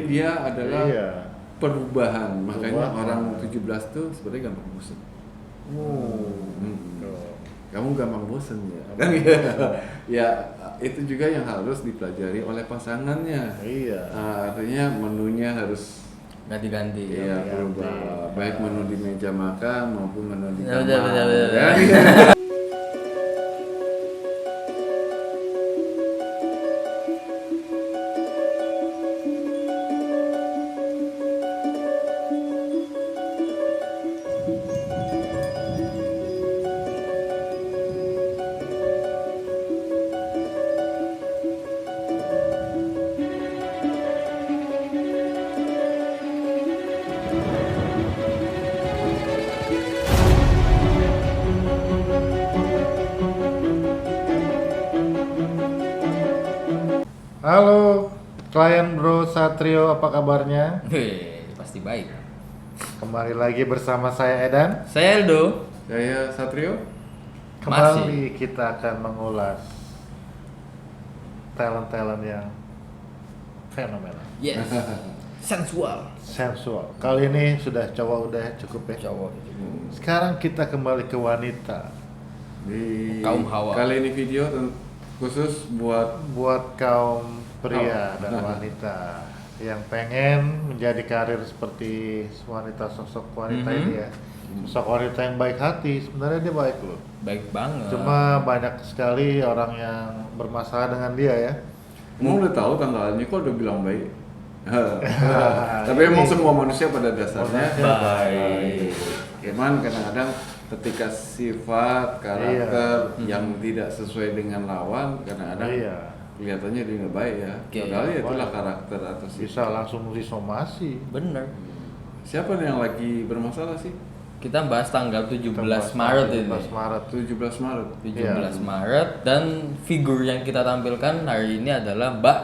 dia adalah Iya. perubahan. Makanya Perubahan. orang 17 tuh sebenarnya gampang bosan. Tuh. Kamu gampang bosan ya. Gampang Kan gitu. bosan. Ya itu juga yang harus dipelajari oleh pasangannya. Iya. Artinya menunya harus ganti-ganti. iya ganti. berubah. Baik menu di meja makan maupun menu di Ya, kamar. betul. Kan? Halo, klien Bro Satrio, apa kabarnya? Wih, pasti baik. Kembali lagi bersama saya Edan. Saya Eldo. Saya Satrio. Kembali kita akan mengulas talent-talent yang fenomenal, Yes. Sensual. sensual. Kali ini sudah cowok udah cukup ya. Cowok. Sekarang kita kembali ke wanita. Di Kaum hawa. Kali ini video khusus Buat kaum pria Oh. dan wanita yang pengen menjadi karir seperti wanita, sosok wanita ini ya. Sosok wanita yang baik hati, sebenarnya dia baik loh. Baik banget. Cuma banyak sekali orang yang bermasalah dengan dia ya. Emang udah tahu tanggalnya kok udah bilang baik. Tapi emang semua manusia pada dasarnya baik. Cuman kadang-kadang ketika sifat karakter yang tidak sesuai dengan lawan kadang-kadang Iya. kelihatannya dia nggak baik ya. Oke. Padahal ya itulah Baik. karakter atau Bisa sifat. langsung disomasi. Bener. Siapa nih yang lagi bermasalah sih? Kita bahas tanggal 17 Kita bahas Maret 17 ini. Maret. 17 Maret. 17 Iya. Maret dan figur yang kita tampilkan hari ini adalah Mbak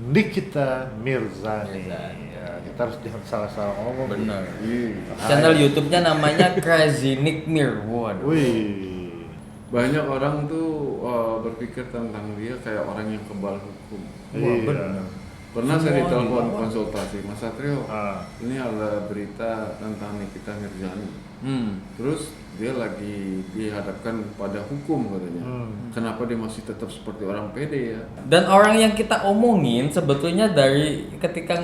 Nikita Mirzani. Mirzani. Ya, kita harus jangan salah-salah ngomong. Bener. Ih, Channel YouTube-nya namanya Crazy Nick Mir. Waduh. Wih. banyak orang tuh berpikir tentang dia kayak orang yang kebal hukum. Wah, Iya. bener. Pernah saya Semua ditelepon dibawa. konsultasi, Mas Satrio, Ah. ini ada berita tentang Nikita Mirzani. Terus dia lagi dihadapkan pada hukum katanya. Kenapa dia masih tetap seperti orang pede ya? Dan orang yang kita omongin sebetulnya dari ketika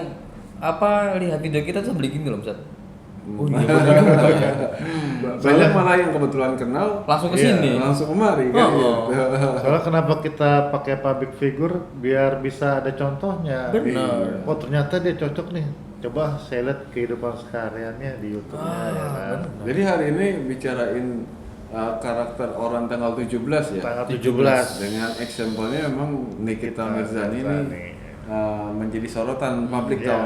lihat video kita tuh beli gini loh, Ustaz. Oh iya, bener juga ya. Banyak malah yang kebetulan kenal Langsung ke Iya, sini. langsung kemari kan. Oh. gitu. Soalnya kenapa kita pakai public figure biar bisa ada contohnya. Benar. Oh ternyata dia cocok nih. Coba saya lihat kehidupan sehariannya di YouTube-nya ya kan. Jadi hari ini bicarain karakter orang tanggal 17 ya. Tanggal 17. Dengan example-nya memang Nikita Mirzani ini menjadi sorotan publik Iya.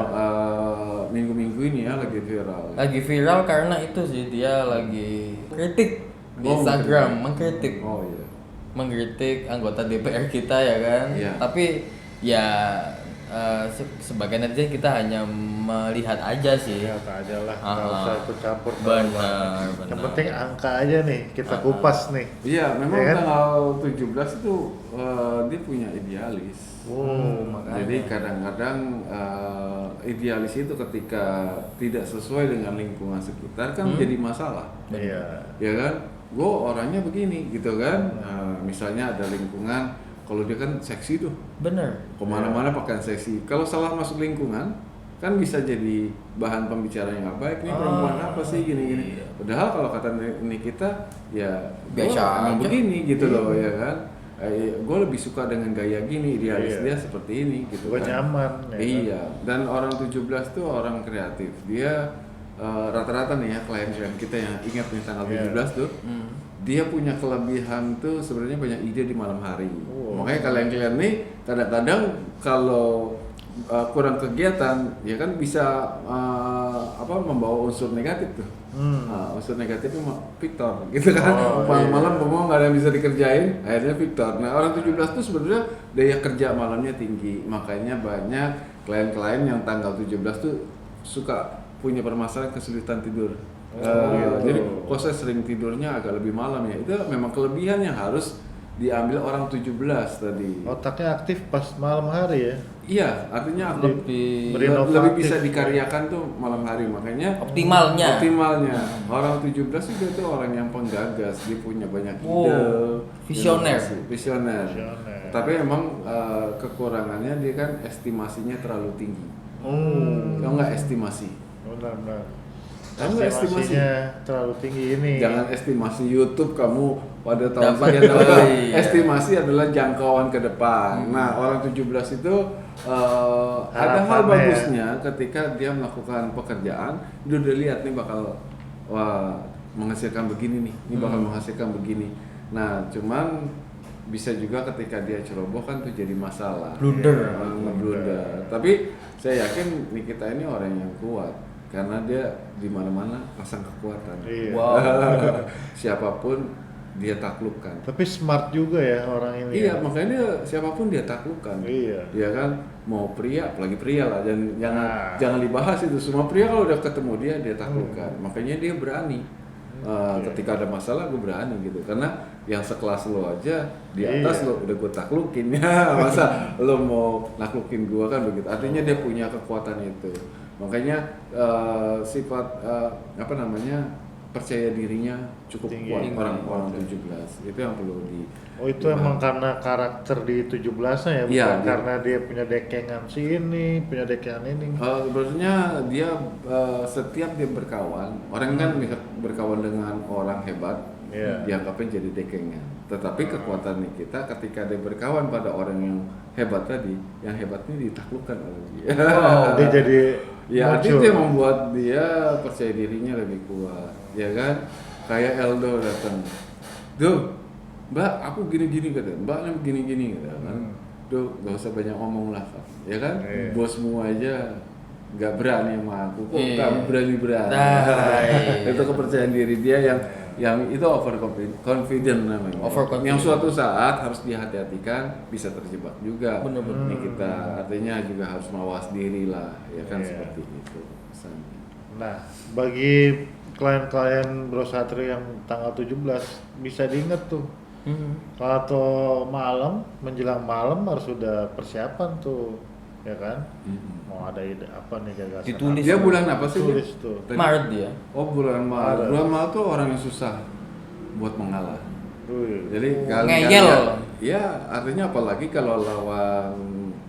minggu-minggu ini ya lagi viral. Lagi viral karena itu sih dia lagi kritik di Oh, Instagram, mengkritik. Oh iya. Mengkritik anggota DPR kita ya kan. Iya. Tapi ya sebagai netizen kita hanya melihat aja sih. Lihat aja lah, nggak Ah, usah ikut campur. benar, Yang benar. penting angka aja nih, kita kupas nih. Iya, memang Ya kan? tanggal 17 itu dia punya idealis. Makanya. Jadi kadang-kadang idealis itu ketika tidak sesuai dengan lingkungan sekitar kan jadi masalah. Iya. Ya kan? Gue orangnya begini gitu kan. Misalnya ada lingkungan, kalau dia kan seksi tuh, Bener. kemana-mana pakaian seksi. Kalau salah masuk lingkungan, kan bisa jadi bahan pembicaraan yang nggak baik nih perempuan apa sih gini-gini. Padahal kalau kata Nikita, ya gua Biasa emang aja. begini gitu loh ya kan. Gue lebih suka dengan gaya gini, idealis Iya. dia seperti ini gitu Gue kan. nyaman. Ya kan? Iya, dan orang 17 tuh orang kreatif. Dia rata-rata nih ya klien-klien kita yang ingat nih tanggal Iya. 17 tuh, dia punya kelebihan tuh sebenarnya banyak ide di malam hari. Wow. Makanya kalian-kalian nih kadang-kadang kalau kurang kegiatan, ya kan bisa membawa unsur negatif tuh. Unsur negatifnya Victor gitu kan. Oh, Malam-malam iya. ngomong nggak ada yang bisa dikerjain, akhirnya Victor. Nah orang 17 tuh sebenarnya daya kerja malamnya tinggi, makanya banyak klien-klien yang tanggal 17 tuh suka punya permasalahan kesulitan tidur. Gitu. Jadi proses sering tidurnya agak lebih malam ya. Itu memang kelebihan yang harus diambil orang 17 tadi. Otaknya aktif pas malam hari ya. Iya, artinya aku Lebih lebih bisa dikaryakan tuh malam hari, makanya optimalnya. orang 17 juga tuh orang yang penggagas, dia punya banyak Wow, ide, visioner. inovasi, visioner. Visioner. Tapi emang kekurangannya dia kan estimasinya terlalu tinggi. Kalau nggak estimasi, Benar. Kamu nggak estimasi? Estimasinya terlalu tinggi ini. Jangan estimasi YouTube kamu pada tahun Dapat, sekian dapat. iya. Estimasi adalah jangkauan ke depan. Nah, orang 17 itu ada hal Harapannya. bagusnya ketika dia melakukan pekerjaan, dia udah lihat nih bakal menghasilkan begini nih, ini bakal menghasilkan begini. Nah, cuman bisa juga ketika dia ceroboh kan tuh jadi masalah. Blunder. Blunder. Tapi saya yakin Nikita ini orang yang kuat karena dia di mana-mana pasang kekuatan. Iya. Wow. Siapapun dia taklukkan. Tapi smart juga ya orang ini. Iya, ya. makanya dia, siapapun dia taklukkan. Iya. Ya kan, mau pria, apalagi pria lah, jangan Nah. jangan dibahas itu. Semua pria kalau udah ketemu dia taklukkan. Makanya dia berani. Iya. Ketika ada masalah gue berani gitu, karena yang sekelas lo aja di atas Iya. lo udah gue taklukin ya, masa lo mau naklukin gue kan begitu. Artinya dia punya kekuatan itu. Makanya sifat percaya dirinya cukup Tinggi. kuat orang 17 itu yang perlu di. Oh itu emang karena karakter di 17-nya ya, bukan Iya, karena dia punya dekengan si ini, punya dekengan ini. Sebenarnya dia setiap dia berkawan, orang kan bisa berkawan dengan orang hebat, Iya. dianggapnya jadi dekengnya. Tetapi kekuatan kita ketika dia berkawan pada orang yang hebat tadi, yang hebatnya ditaklukkan oleh dia. Dia jadi Ya, muncul. itu yang membuat dia percaya dirinya lebih kuat, ya kan? Kayak Eldo datang, Duh, Mbak, aku gini-gini kata, Mbak ini gini-gini kata kan. Duh, gak usah banyak ngomong lah, Kak. Ya kan? Iya. Bosmu aja gak berani sama aku, kok Iya. kamu berani-berani. Nah, iya. Itu kepercayaan diri dia yang itu overconfident namanya. Overconfident. Yang suatu saat harus dihati-hatikan, bisa terjebak juga. Bener-bener. Ini kita artinya juga harus mawas diri lah, ya kan Iya. seperti itu pesannya. Nah, bagi klien-klien Bro Satrio yang tanggal 17 bisa diingat tuh. Kalau malam, menjelang malam harus sudah persiapan tuh, ya kan? Mau ada ide apa nih gagasan? Ditulis. Dia bulan apa sih? Tulis tuh. Tadi? Maret dia. Oh, bulan Maret. Maret. Bulan Maret tuh orang yang susah buat mengalah. Wih. Jadi Ngeyel. ya artinya apalagi kalau lawan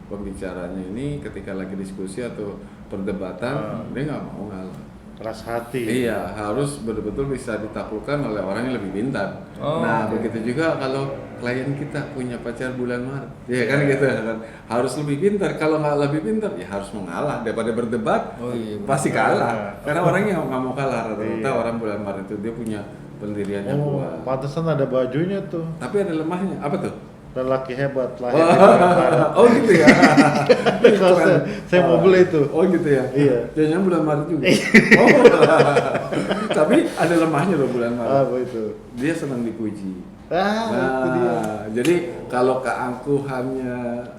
pembicaranya ini ketika lagi diskusi atau perdebatan dia nggak mau ngalah. Keras hati. Iya, harus betul-betul bisa ditaklukkan oleh orang yang lebih pintar. Oh, Nah, oke. begitu juga kalau klien kita punya pacar bulan Maret, ya kan gitu kan. Harus lebih pintar. Kalau nggak lebih pintar, ya harus mengalah daripada berdebat. Oh iya, Pasti kalah. Karena orang yang nggak mau kalah rata-rata Iya. orang bulan Maret itu dia punya pendirian yang Oh, kuat. pantesan ada bajunya tuh. Tapi ada lemahnya. Apa tuh? Lelaki hebat lahir di bulan Maret. Oh gitu ya. Kalau saya mau beli itu. Oh gitu ya. Iya. Jangan bulan Maret juga. Oh. Tapi ada lemahnya loh bulan Maret. Apa itu? Dia senang dipuji. Itu dia. Jadi kalau keangkuhannya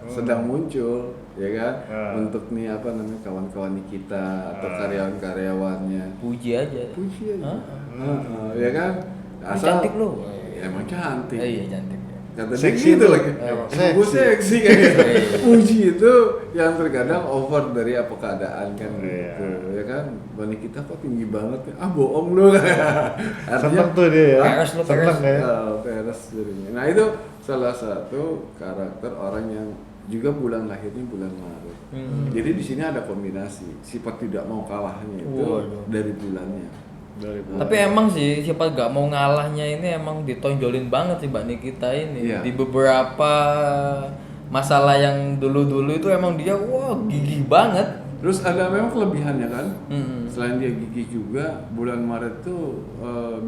sedang muncul, ya kan, untuk nih apa namanya kawan-kawan kita atau karyawan-karyawannya, Puji aja. puji aja, Ah. ya kan. Ini cantik lo. Ya, emang cantik. Iya cantik. Kata Seksi dia gitu tuh. lagi. Emang Emang gue seksi kayaknya. Puji itu yang terkadang over dari apa keadaan kan gitu, ya kan. Bani kita kok tinggi banget ya. Ah bohong lu. Seneng tuh dia ya. Peres lu, Seneng peres. ya. Peres jadinya. Nah itu salah satu karakter orang yang juga bulan lahirnya bulan Maret. Jadi di sini ada kombinasi sifat tidak mau kalahnya itu Waduh. dari bulannya. Dari Tapi emang sih siapa gak mau ngalahnya ini emang ditonjolin banget sih Mbak Nikita ini. Iya. Di beberapa masalah yang dulu-dulu itu emang dia wah gigih banget. Terus ada memang kelebihannya kan. Mm-mm. Selain dia gigih juga, bulan Maret tuh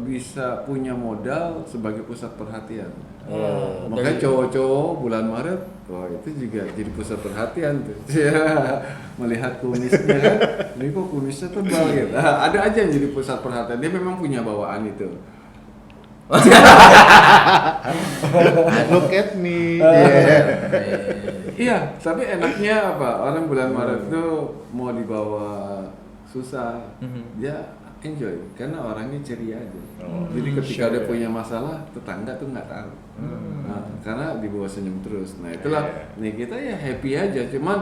bisa punya modal sebagai pusat perhatian. Makanya cowok-cowok bulan Maret, wah itu juga jadi pusat perhatian tuh. Melihat kumisnya kan, ini kok kumisnya tebal gitu. Ada aja yang jadi pusat perhatian. Dia memang punya bawaan itu. Look at me. Iya, tapi enaknya apa? Orang bulan Maret tuh mau dibawa susah, dia enjoy karena orangnya ceria aja. Oh, Jadi ketika sure, dia ya. punya masalah, tetangga tuh nggak tahu. Nah, karena dibawa senyum terus. Nah itulah, nih kita ya happy aja. Cuman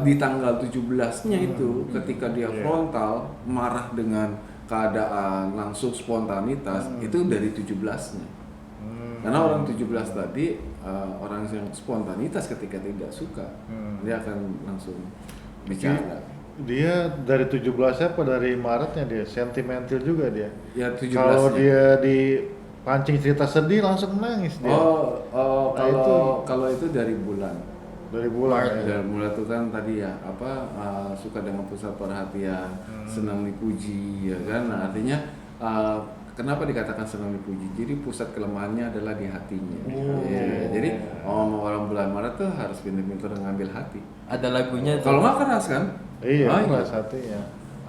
di tanggal 17-nya itu, ketika dia frontal marah dengan keadaan langsung spontanitas, itu dari 17-nya. Karena orang 17 tadi orang yang spontanitas ketika tidak suka, dia akan langsung bicara. Dia dari 17-nya apa dari Maretnya dia? Sentimental juga dia. Ya 17-nya. Kalau dia dipancing cerita sedih langsung nangis dia. Nah, Kalau itu dari bulan. Dari bulan ya. Dari mulai itu kan tadi ya suka dengan pusat perhatian, senang dipuji ya kan. Nah, artinya kenapa dikatakan senang dipuji? Jadi pusat kelemahannya adalah di hatinya. Ya, jadi orang bulan Maret tuh harus pintar-pintar ngambil hati. Ada lagunya tuh. Kalau nggak keras kan? Iya, Ah, keras hatinya.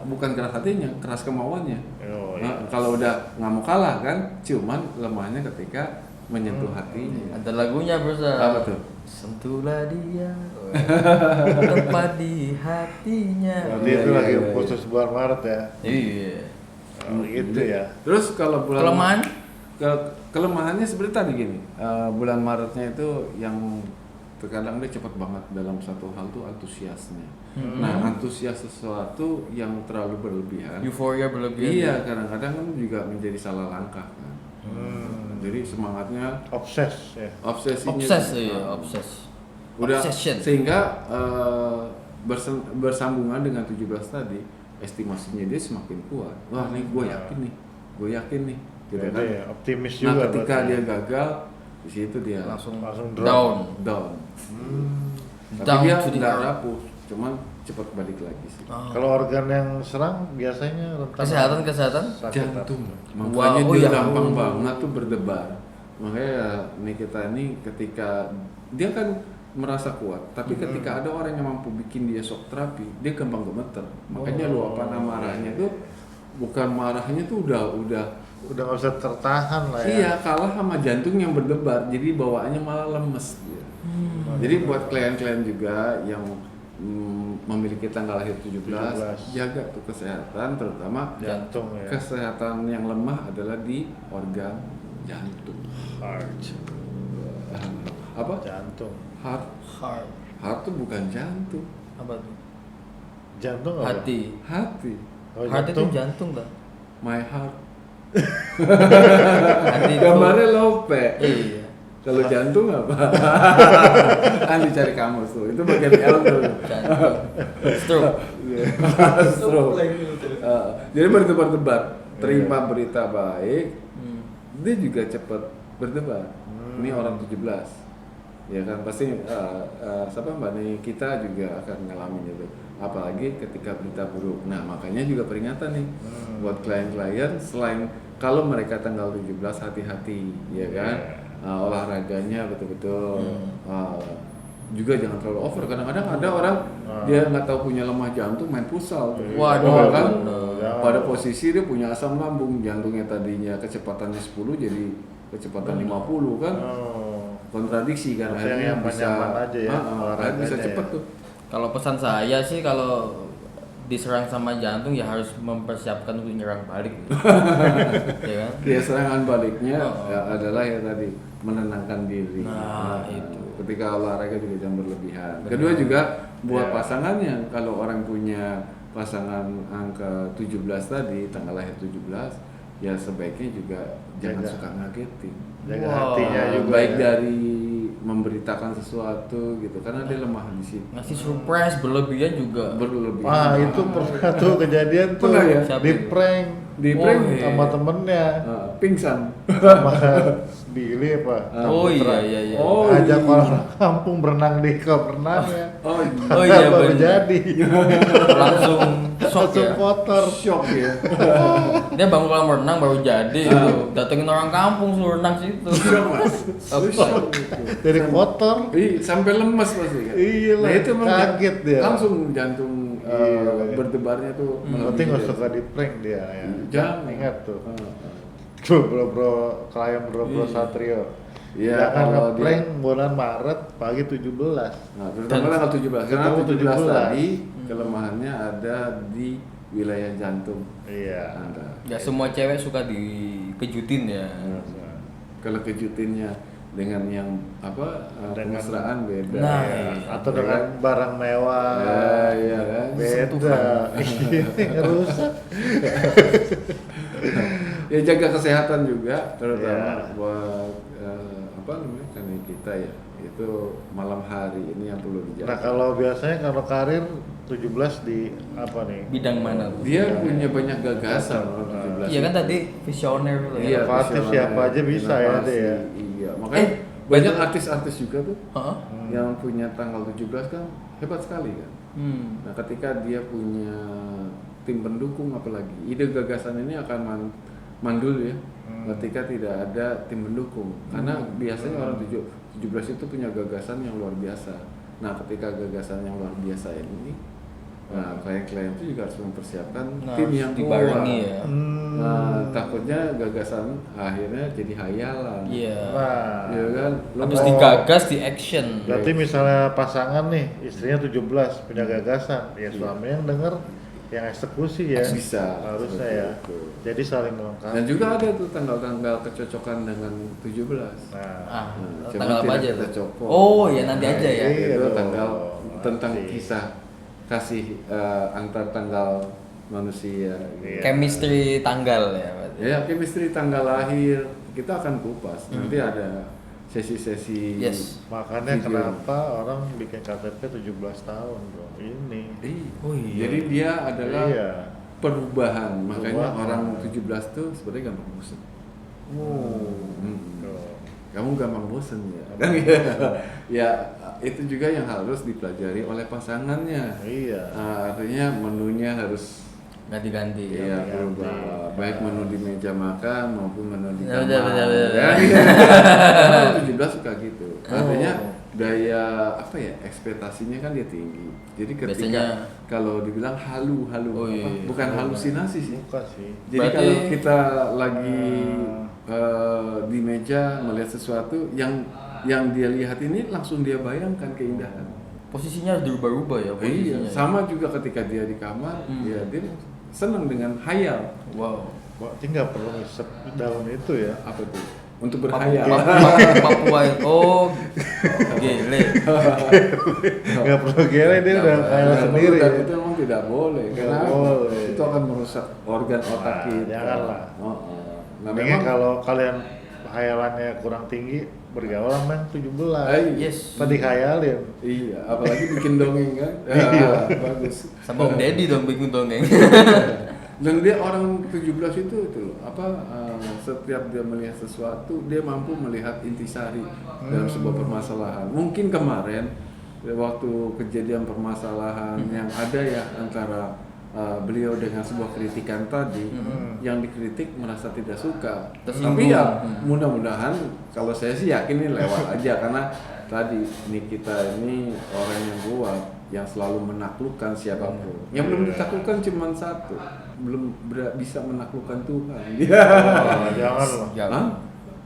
Bukan keras hatinya, keras kemauannya. Oh, Nah, iya. kalau udah nggak mau kalah kan, cuman lemahnya ketika menyentuh hatinya. Ada lagunya bro. Apa tuh? Sentuhlah dia tepat di hatinya. Berarti itu lagi khusus bulan Maret ya. Iya. Oh, gitu ya. Terus kalau bulan Kelemahan? kelemahannya seperti tadi gini, bulan Maretnya itu yang terkadang dia cepat banget dalam satu hal tuh antusiasnya. Nah, antusias sesuatu yang terlalu berlebihan. Euforia berlebihan. Iya, kadang-kadang kan juga menjadi salah langkah kan. Jadi semangatnya Obses ya. obsesinya Obses ya, obses. udah Obsession. sehingga bersambungan dengan 17 tadi, estimasinya dia semakin kuat. Wah, nih gue yakin nih gitu kan. Jadi optimis Nah, juga. ketika berarti. dia gagal, di situ dia Langsung drop. down. Tapi Down dia to the nggak earth. rapuh, cuman cepat balik lagi sih. Kalau organ yang serang biasanya rentan Kesehatan. sakit Jantung, apa? makanya Wow, oh dia ya. gampang banget tuh berdebar. Makanya nih kita ini ketika dia kan merasa kuat, tapi ketika ada orang yang mampu bikin dia shock terapi, dia gampang gemeter. Makanya luapan amarahnya tuh bukan marahnya tuh udah Udah nggak bisa tertahan lah ya. iya, kalah sama jantung yang berdebar, jadi bawaannya malah lemes dia. Jadi buat klien-klien juga yang memiliki tanggal lahir 17, 17. jaga tuh kesehatan, terutama Jantung ya. kesehatan yang lemah adalah di organ jantung. Heart. Apa? Jantung. Heart. Heart tuh bukan jantung. Apa tuh? Jantung apa? Hati. Hati. Oh, Heart itu jantung kan? My heart. Hati itu. Gambarnya lope. Iya. Kalau jantung apa? Kan dicari kamus tuh. Itu bagian L tuh. Jantung. Stroke. Stroke. Jadi berdebar-debar. Terima berita baik, dia juga cepat berdebar. Ini orang 17. Ya kan pasti siapa Mbak nih kita juga akan ngalamin itu. Apalagi ketika berita buruk. Nah, makanya juga peringatan nih buat klien-klien, selain kalau mereka tanggal 17 hati-hati ya kan. Olahraganya betul-betul juga jangan terlalu over. Kadang-kadang ada orang dia nggak tahu punya lemah jantung main futsal. Waduh, kan bener. pada posisi dia punya asam lambung, jantungnya tadinya kecepatannya 10 jadi kecepatan 50 kan. Kontradiksi kan, Maksudnya yang nyaman aja ya, olahraganya bisa ya. cepet tuh. Kalau pesan saya sih kalau diserang sama jantung ya harus mempersiapkan untuk nyerang balik. Ya kan? Ya serangan baliknya Oh. ya adalah ya tadi menenangkan diri. Nah, itu. Ketika olahraga juga jangan berlebihan. Kedua juga buat Ya. pasangannya, kalau orang punya pasangan angka 17 tadi, tanggal lahir 17, ya sebaiknya juga jangan Jaga. suka ngagetin. Jaga Wow. hatinya juga. Baik ya. dari memberitakan sesuatu gitu, karena dia lemah di situ. Ngasih surprise berlebihan juga. Berlebihan. Wah, itu pernah tuh kejadian tuh. Pernah ya? Di prank Di Oh, prank iya. sama temennya. Pingsan. Sama Billy apa? Oh Putra. iya. Oh, Ajak iya. orang kampung berenang di kolam renang ya. Oh, Oh iya Baru benar. jadi. Langsung shock Langsung ya. kotor. shock ya. Dia bangun kolam renang baru jadi gitu. Datengin orang kampung suruh renang situ. Shock mas. Lu shock gitu. Dari kotor. Sampai lemes pasti kan. Iya lah, Nah, itu emang kaget dia. Langsung jantung Iya. berdebarnya tuh. Berarti nggak suka di prank dia ya. Jangan. Ingat tuh. Ah. Bro, klien bro Satrio. Iya, Jangan kalau nge-prank bulan Maret pagi 17. Nah, terutama tanggal 17. Karena Terutama 17 17. tadi kelemahannya ada di wilayah jantung Iya. Anda. Nggak semua cewek suka dikejutin ya. Kalau kejutinnya dengan yang Dengan- kemesraan beda. Nah, Iya. Atau Ya dengan kan? barang mewah. Ya, iya kan? Beda. Ngerusak. Ya jaga kesehatan juga terutama Ya. buat karena kita ya itu malam hari ini yang perlu dijaga. Nah kalau biasanya kalau karir 17 di apa nih? Bidang mana tuh? Dia punya banyak gagasan loh, 17 Iya kan itu. tadi visioner loh ya. Iya, Inovatif visioner, siapa aja bisa ya, inovasi, dia ya. Iya, makanya banyak artis-artis juga tuh Heeh. yang punya tanggal 17 kan hebat sekali kan. Nah, ketika dia punya tim pendukung apalagi ide gagasan ini akan mandul ya. Ketika tidak ada tim pendukung. Karena biasanya orang 17 itu punya gagasan yang luar biasa. Nah, ketika gagasan yang luar biasa ini klien-klien itu juga harus mempersiapkan Nah, tim harus yang dibarengi kuat. ya. Nah, takutnya gagasan akhirnya jadi hayalan. Iya. Nah, Ya kan? Lo Habis mau- digagas di action. berarti misalnya pasangan nih, istrinya 17 punya gagasan, ya suami yang denger yang eksekusi ya. Bisa, Harusnya seperti ya. itu. Jadi saling melengkapi. Dan juga ada tuh tanggal-tanggal kecocokan dengan 17. Nah, Nah, Tanggal cuma apa tidak aja kita tuh? copot. Oh, ya nanti aja ya. Iya Itu dong, tanggal tentang nanti. kisah kasih antar tanggal manusia. Iya. Chemistry tanggal ya. berarti. Ya, chemistry tanggal lahir kita akan kupas. Nanti ada sesi-sesi. Yes. makanya video. kenapa orang bikin KTP 17 tahun bro? Ini. Oh iya. Jadi dia adalah Iya. perubahan. Makanya Perubahan. orang 17 tuh sebenarnya gampang bosan. Tuh. Kamu gampang bosan ya. Kan ya. Ya, itu juga yang harus dipelajari oleh pasangannya. Iya. Artinya menunya harus Ganti-ganti. iya ganti. berubah. Baik menu di meja makan maupun menu di Ya, kamar. benar. Kan? Karena 17 suka gitu. Oh. Artinya daya ekspektasinya kan dia tinggi. Jadi ketika Biasanya- kalau dibilang halu Oh, iya. bukan halusinasi sih. Bukan sih. Jadi Berarti- kalau kita lagi di meja melihat sesuatu yang dia lihat ini langsung dia bayangkan keindahan. Posisinya harus dirubah-rubah ya Iya, posisinya. sama juga ketika dia di kamar, ya dia senang dengan hayal. Wow. Berarti nggak perlu ngisep daun itu ya. Apa tuh? Untuk Papua, berhayal. Papua. Oh, gile. Nggak perlu gele dia udah khayal sendiri. Dan Ya. itu memang tidak boleh. Nggak Karena boleh. itu akan merusak organ otak Nah, kita. janganlah. Nah, Mendingan memang kalau kalian hayalannya kurang tinggi, bergaul sama yang 17. Yes. Tadi khayalin. Iya, apalagi bikin dongeng kan? Iya. Bagus. Sama Om Deddy dong bikin dongeng. Dan dia orang 17 itu loh, setiap dia melihat sesuatu dia mampu melihat intisari dalam sebuah permasalahan. Mungkin kemarin waktu kejadian permasalahan yang ada ya antara beliau dengan sebuah kritikan tadi, yang dikritik merasa tidak suka. Tersinggung. Tapi ya mudah-mudahan kalau saya sih yakin ini lewat aja karena tadi ini kita ini orang yang kuat yang selalu menaklukkan siapapun. Yang belum ditaklukkan cuma satu, belum bisa menaklukkan Tuhan. Oh, jangan lah. Hah?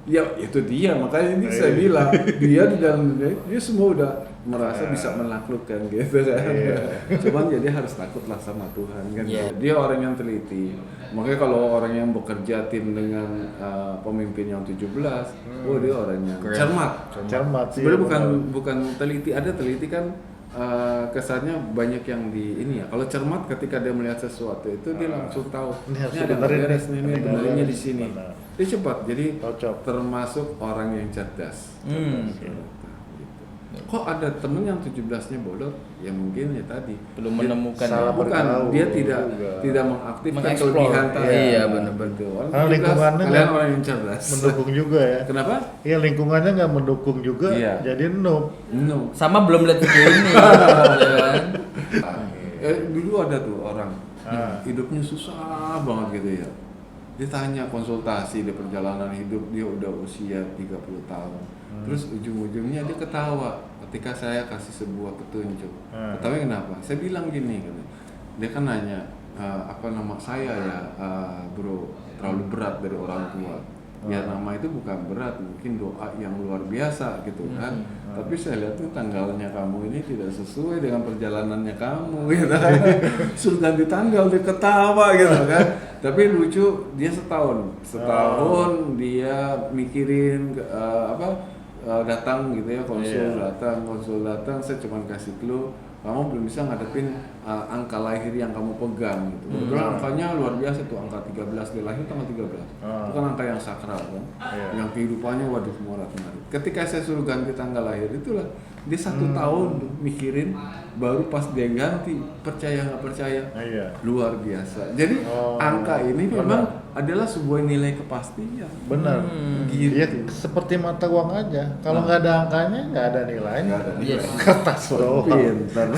Ya itu dia, makanya ini saya bilang dia di dalam dunia dia semua udah merasa bisa menaklukkan gitu kan. Cuman jadi harus takutlah sama Tuhan kan. Iya. Dia orang yang teliti. Makanya kalau orang yang bekerja tim dengan pemimpin yang 17, oh dia orang yang Keren. cermat. Cermat sih. Sebenarnya benar. bukan teliti, ada teliti kan kesannya banyak yang di ini ya. Kalau cermat ketika dia melihat sesuatu itu dia langsung tahu Ini harus ada dibenerin beres nih, nih, ini benerinnya beres. di sini. Benar. Dia cepat, jadi Cocok. termasuk orang yang cerdas. Gitu. Kok ada temen yang 17-nya bodoh? Ya mungkin ya tadi Belum Dia- menemukan salah ya. bukan, bergaul dia tidak juga. mengaktifkan Mengeksplor. kelebihan tadi. Iya, benar-benar. Orang Karena 17, lingkungannya kalian nggak orang yang cerdas. Mendukung juga ya. Kenapa? Iya lingkungannya nggak mendukung juga, Iya. jadi noob. No. Sama belum lihat video ini, ya kan? Dulu ada tuh orang hidupnya susah banget gitu ya. Dia tanya konsultasi di perjalanan hidup dia udah usia 30 tahun. Terus ujung-ujungnya dia ketawa ketika saya kasih sebuah petunjuk. Ketawa kenapa? Saya bilang gini kan. Dia kan nanya apa nama saya ya, bro, terlalu berat dari orang tua. Ya nama itu bukan berat, mungkin doa yang luar biasa gitu kan. Tapi saya lihat tuh tanggalnya kamu ini tidak sesuai dengan perjalanannya kamu gitu kan. Suruh ganti tanggal dia ketawa gitu kan. Tapi lucu dia setahun dia mikirin datang gitu ya, konsul datang, saya cuma kasih clue kamu belum bisa ngadepin angka lahir yang kamu pegang gitu. Kebetulan angkanya luar biasa tuh, angka 13, dia lahir tanggal 13. Itu kan angka yang sakral kan. Yang kehidupannya waduh morat menarik. Ketika saya suruh ganti tanggal lahir itulah dia 1 tahun tuh mikirin, baru pas dia ganti percaya nggak percaya luar biasa. Jadi angka ini memang adalah sebuah nilai kepastian. Benar. Gitu. Ya seperti mata uang aja. Kalau nggak ada angkanya, nggak ada nilainya. Nggak ada nilai. Kertas doang. Pintar.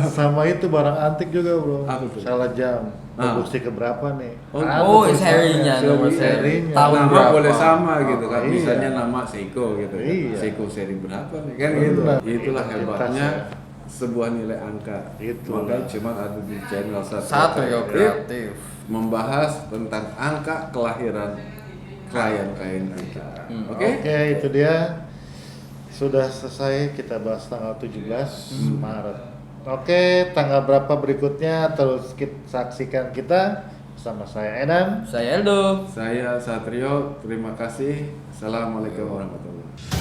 Sama itu barang antik juga bro. Apa tuh? Salah jam. Produksi keberapa nih? Oh, serinya, nomor serinya. tahun Nama berapa? boleh sama gitu kan. Iya. Misalnya nama Seiko gitu kan. Iya. Seiko seri berapa nih kan gitu. Benar. Itulah Identitas hebatnya ya. sebuah nilai angka. Itulah. Makanya cuma ada di channel Satrio Kreatif. membahas tentang angka kelahiran klien-klien kita. Oke? Oke, itu dia. Sudah selesai kita bahas tanggal 17 Maret. Oke, tanggal berapa berikutnya terus saksikan kita bersama saya Edan. Saya Eldo. Saya Satrio, terima kasih. Assalamualaikum warahmatullahi wabarakatuh.